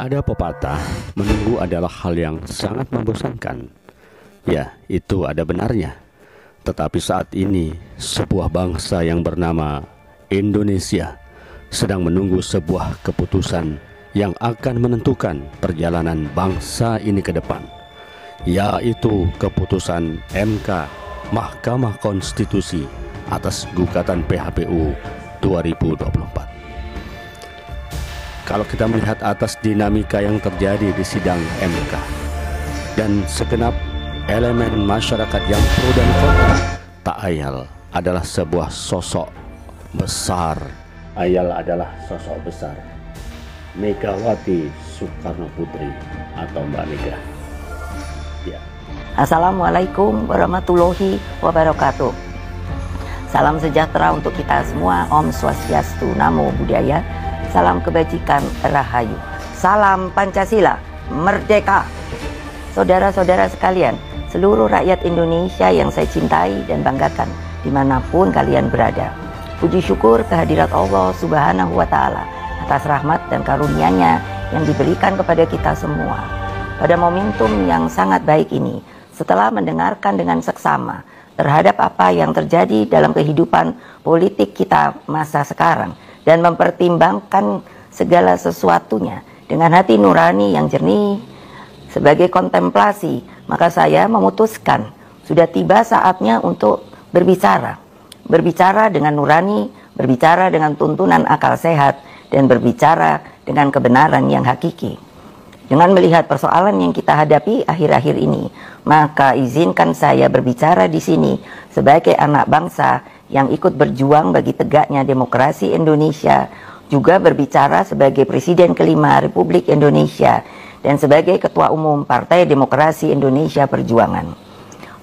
Ada pepatah, menunggu adalah hal yang sangat membosankan. Ya, itu ada benarnya. Tetapi saat ini, sebuah bangsa yang bernama Indonesia sedang menunggu sebuah keputusan yang akan menentukan perjalanan bangsa ini ke depan, yaitu keputusan MK, Mahkamah Konstitusi atas gugatan PHPU 2024. Kalau kita melihat atas dinamika yang terjadi di sidang MK dan segenap elemen masyarakat yang pro dan kontra, tak ayal adalah sebuah sosok besar. Ayal adalah sosok besar Megawati Soekarno Putri atau Mbak Mega. Ya. Assalamualaikum warahmatullahi wabarakatuh. Salam sejahtera untuk kita semua. Om Swastiastu, Namo Buddhaya. Salam kebajikan, Rahayu. Salam Pancasila, Merdeka. Saudara-saudara sekalian, seluruh rakyat Indonesia yang saya cintai dan banggakan dimanapun kalian berada. Puji syukur kehadirat Allah Subhanahu wa Ta'ala atas rahmat dan karunia-Nya yang diberikan kepada kita semua. Pada momentum yang sangat baik ini, setelah mendengarkan dengan seksama terhadap apa yang terjadi dalam kehidupan politik kita masa sekarang, dan mempertimbangkan segala sesuatunya dengan hati nurani yang jernih sebagai kontemplasi, maka saya memutuskan sudah tiba saatnya untuk berbicara dengan nurani, berbicara dengan tuntunan akal sehat, dan berbicara dengan kebenaran yang hakiki. Dengan melihat persoalan yang kita hadapi akhir-akhir ini, maka izinkan saya berbicara di sini sebagai anak bangsa yang ikut berjuang bagi tegaknya demokrasi Indonesia, juga berbicara sebagai Presiden kelima Republik Indonesia dan sebagai Ketua Umum Partai Demokrasi Indonesia Perjuangan.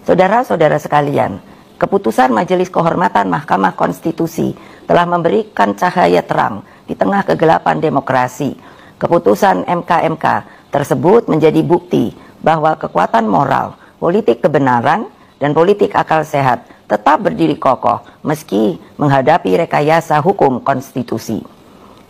Saudara-saudara sekalian, keputusan Majelis Kehormatan Mahkamah Konstitusi telah memberikan cahaya terang di tengah kegelapan demokrasi. Keputusan MK-MK tersebut menjadi bukti bahwa kekuatan moral, politik kebenaran, dan politik akal sehat tetap berdiri kokoh meski menghadapi rekayasa hukum konstitusi.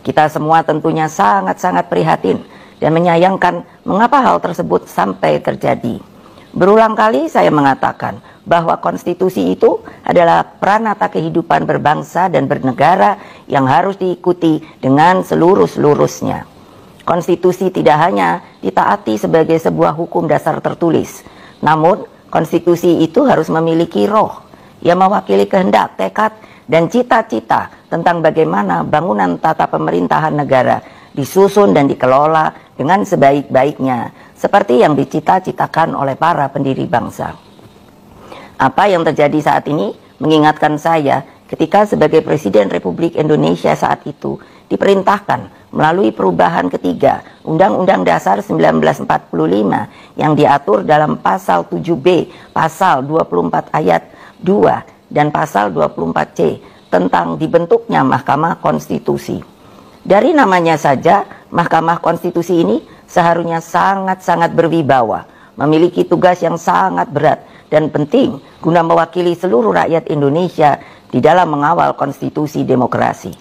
Kita semua tentunya sangat-sangat prihatin dan menyayangkan mengapa hal tersebut sampai terjadi. Berulang kali saya mengatakan bahwa konstitusi itu adalah pranata kehidupan berbangsa dan bernegara yang harus diikuti dengan seluruh-seluruhnya. Konstitusi tidak hanya ditaati sebagai sebuah hukum dasar tertulis, namun konstitusi itu harus memiliki roh yang mewakili kehendak, tekad, dan cita-cita tentang bagaimana bangunan tata pemerintahan negara disusun dan dikelola dengan sebaik-baiknya, seperti yang dicita-citakan oleh para pendiri bangsa. Apa yang terjadi saat ini mengingatkan saya ketika sebagai Presiden Republik Indonesia saat itu diperintahkan melalui perubahan ketiga Undang-Undang Dasar 1945 yang diatur dalam pasal 7B, pasal 24 ayat 2 dan pasal 24C tentang dibentuknya Mahkamah Konstitusi. Dari namanya saja, Mahkamah Konstitusi ini seharusnya sangat-sangat berwibawa, memiliki tugas yang sangat berat dan penting guna mewakili seluruh rakyat Indonesia di dalam mengawal konstitusi demokrasi.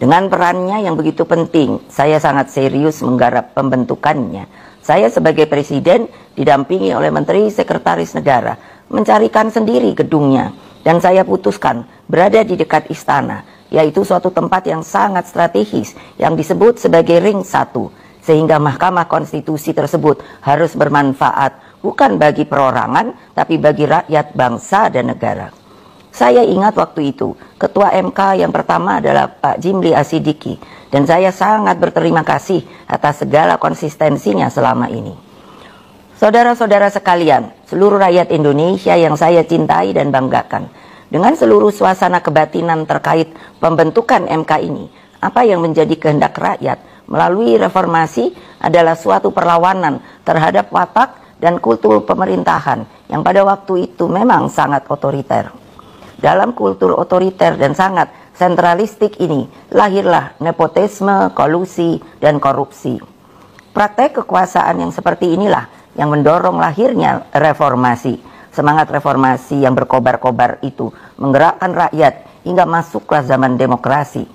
Dengan perannya yang begitu penting, saya sangat serius menggarap pembentukannya. Saya sebagai Presiden didampingi oleh Menteri Sekretaris Negara mencarikan sendiri gedungnya, dan saya putuskan berada di dekat istana, yaitu suatu tempat yang sangat strategis yang disebut sebagai Ring 1, sehingga Mahkamah Konstitusi tersebut harus bermanfaat bukan bagi perorangan tapi bagi rakyat, bangsa, dan negara. Saya ingat waktu itu Ketua MK yang pertama adalah Pak Jimli Asidiki, dan saya sangat berterima kasih atas segala konsistensinya selama ini. Saudara-saudara sekalian, seluruh rakyat Indonesia yang saya cintai dan banggakan, dengan seluruh suasana kebatinan terkait pembentukan MK ini, apa yang menjadi kehendak rakyat melalui reformasi adalah suatu perlawanan terhadap watak dan kultur pemerintahan yang pada waktu itu memang sangat otoriter. Dalam kultur otoriter dan sangat sentralistik ini lahirlah nepotisme, kolusi, dan korupsi. Praktek kekuasaan yang seperti inilah yang mendorong lahirnya reformasi. Semangat reformasi yang berkobar-kobar itu menggerakkan rakyat hingga masuklah zaman demokrasi.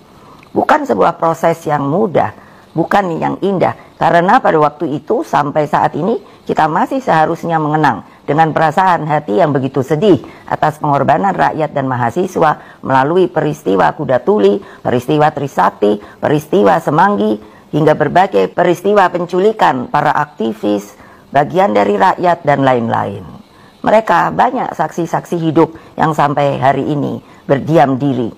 Bukan sebuah proses yang mudah, bukan yang indah. Karena pada waktu itu sampai saat ini kita masih seharusnya mengenang dengan perasaan hati yang begitu sedih atas pengorbanan rakyat dan mahasiswa melalui peristiwa Kuda Tuli, peristiwa Trisakti, peristiwa Semanggi, hingga berbagai peristiwa penculikan para aktivis, bagian dari rakyat, dan lain-lain. Mereka banyak saksi-saksi hidup yang sampai hari ini berdiam diri.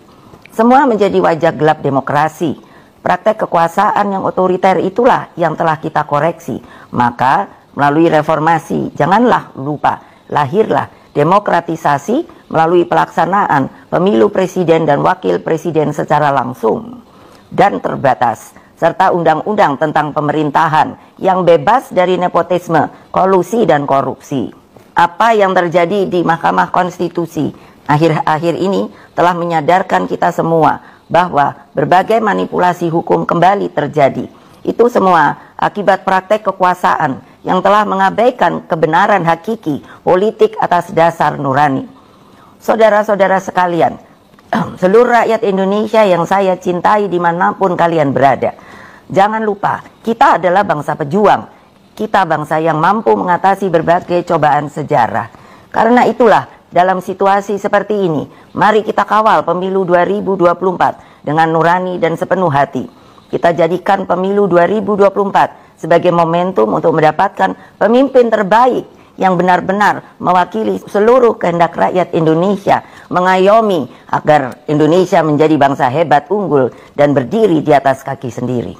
Semua menjadi wajah gelap demokrasi. Praktek kekuasaan yang otoriter itulah yang telah kita koreksi. Maka melalui reformasi, janganlah lupa, lahirlah demokratisasi melalui pelaksanaan pemilu presiden dan wakil presiden secara langsung dan terbatas, serta undang-undang tentang pemerintahan yang bebas dari nepotisme, kolusi, dan korupsi. Apa yang terjadi di Mahkamah Konstitusi akhir-akhir ini telah menyadarkan kita semua bahwa berbagai manipulasi hukum kembali terjadi. Itu semua akibat praktek kekuasaan yang telah mengabaikan kebenaran hakiki politik atas dasar nurani. Saudara-saudara sekalian, seluruh rakyat Indonesia yang saya cintai dimanapun kalian berada, jangan lupa, kita adalah bangsa pejuang. Kita bangsa yang mampu mengatasi berbagai cobaan sejarah. Karena itulah, dalam situasi seperti ini, mari kita kawal pemilu 2024 dengan nurani dan sepenuh hati. Kita jadikan pemilu 2024 sebagai momentum untuk mendapatkan pemimpin terbaik yang benar-benar mewakili seluruh kehendak rakyat Indonesia, mengayomi agar Indonesia menjadi bangsa hebat, unggul, dan berdiri di atas kaki sendiri.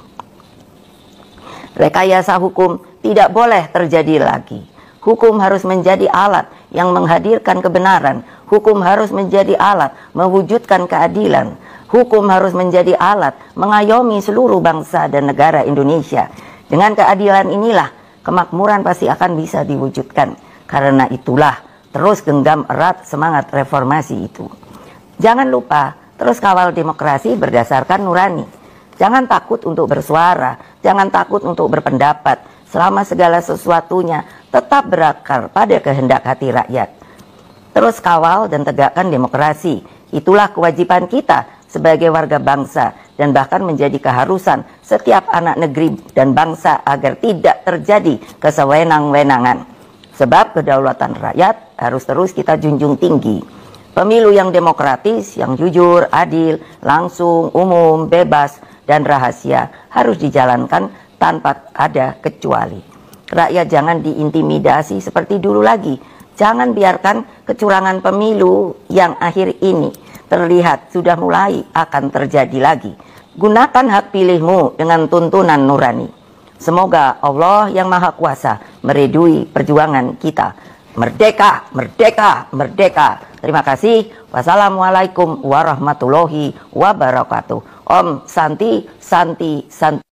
Rekayasa hukum tidak boleh terjadi lagi. Hukum harus menjadi alat yang menghadirkan kebenaran. Hukum harus menjadi alat mewujudkan keadilan. Hukum harus menjadi alat mengayomi seluruh bangsa dan negara Indonesia. Dengan keadilan inilah kemakmuran pasti akan bisa diwujudkan. Karena itulah terus genggam erat semangat reformasi itu. Jangan lupa terus kawal demokrasi berdasarkan nurani. Jangan takut untuk bersuara, jangan takut untuk berpendapat, selama segala sesuatunya tetap berakar pada kehendak hati rakyat. Terus kawal dan tegakkan demokrasi. Itulah kewajiban kita sebagai warga bangsa dan bahkan menjadi keharusan setiap anak negeri dan bangsa agar tidak terjadi kesewenang-wenangan. Sebab kedaulatan rakyat harus terus kita junjung tinggi. Pemilu yang demokratis, yang jujur, adil, langsung, umum, bebas, dan rahasia harus dijalankan tanpa ada kecuali. Rakyat jangan diintimidasi seperti dulu lagi. Jangan biarkan kecurangan pemilu yang akhir ini terlihat sudah mulai akan terjadi lagi. Gunakan hak pilihmu dengan tuntunan nurani. Semoga Allah yang Maha Kuasa meridui perjuangan kita. Merdeka, merdeka, merdeka. Terima kasih. Wassalamualaikum warahmatullahi wabarakatuh. Om Santi, Santi, Santi.